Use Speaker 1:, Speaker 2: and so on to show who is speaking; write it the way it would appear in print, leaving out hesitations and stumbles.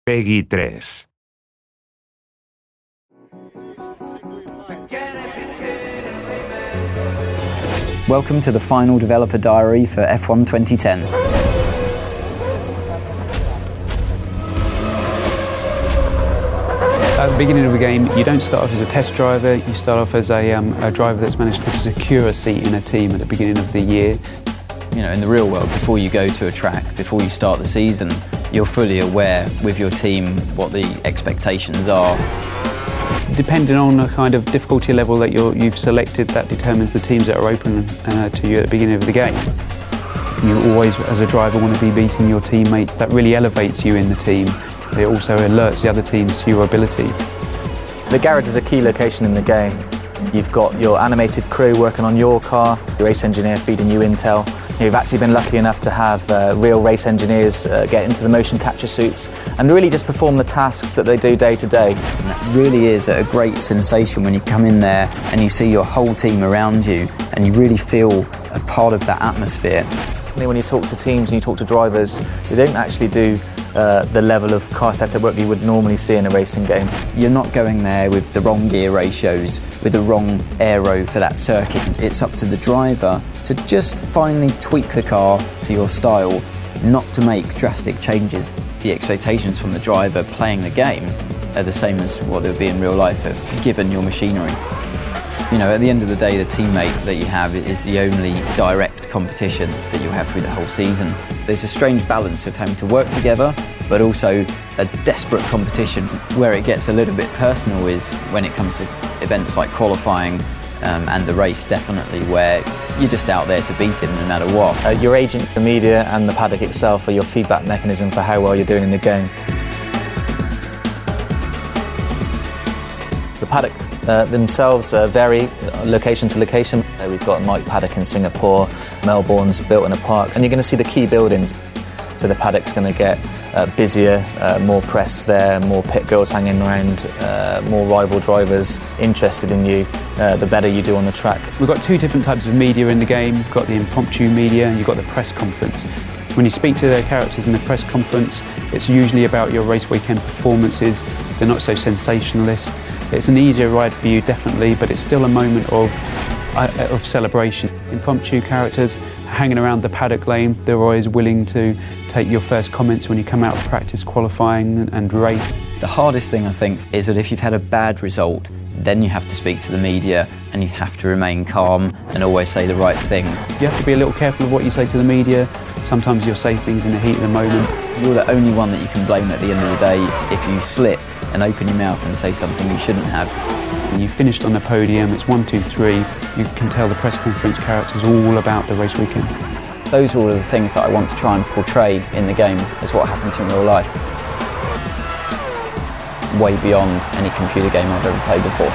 Speaker 1: Peggy 3.
Speaker 2: Welcome to the final developer diary for F1 2010.
Speaker 3: At the beginning of the game, you don't start off as a test driver, you start off as a driver that's managed to secure a seat in a team at the beginning of the year.
Speaker 2: You know, in the real world, before you go to a track, before you start the season, you're fully aware with your team what the expectations are.
Speaker 3: Depending on the kind of difficulty level that you've selected, that determines the teams that are open to you at the beginning of the game. You always, as a driver, want to be beating your teammate. That really elevates you in the team. It also alerts the other teams to your ability.
Speaker 4: The garage is a key location in the game. You've got your animated crew working on your car, your race engineer feeding you intel. You've actually been lucky enough to have real race engineers get into the motion capture suits and really just perform the tasks that they do day to day.
Speaker 2: And that really is a great sensation when you come in there and you see your whole team around you and you really feel a part of that atmosphere.
Speaker 4: When you talk to teams and you talk to drivers, they don't actually do the level of car setup work you would normally see in a racing game.
Speaker 2: You're not going there with the wrong gear ratios, with the wrong aero for that circuit. It's up to the driver to just finally tweak the car to your style, not to make drastic changes. The expectations from the driver playing the game are the same as what they would be in real life, given your machinery. You know, at the end of the day, the teammate that you have is the only direct competition that you have through the whole season. There's a strange balance of having to work together, but also a desperate competition. Where it gets a little bit personal is when it comes to events like qualifying and the race, definitely, where you're just out there to beat him no matter what.
Speaker 4: Your agent, the media and the paddock itself are your feedback mechanism for how well you're doing in the game. The paddock themselves vary location to location. We've got Mike Paddock in Singapore, Melbourne's built in a park, and you're going to see the key buildings. So the paddock's going to get busier, more press there, more pit girls hanging around, more rival drivers interested in you, the better you do on the track.
Speaker 3: We've got two different types of media in the game. You've got the impromptu media and you've got the press conference. When you speak to their characters in the press conference, it's usually about your race weekend performances. They're not so sensationalist. It's an easier ride for you, definitely, but it's still a moment of celebration. Impromptu characters hanging around the paddock lane, they're always willing to take your first comments when you come out of practice, qualifying and race.
Speaker 2: The hardest thing, I think, is that if you've had a bad result, then you have to speak to the media and you have to remain calm and always say the right thing.
Speaker 3: You have to be a little careful of what you say to the media. Sometimes you'll say things in the heat of the moment.
Speaker 2: You're the only one that you can blame at the end of the day if you slip and open your mouth and say something you shouldn't have.
Speaker 3: When you finished on the podium, it's 1, 2, 3, you can tell the press conference characters all about the race weekend.
Speaker 2: Those are all of the things that I want to try and portray in the game as what happens in real life. Way beyond any computer game I've ever played before.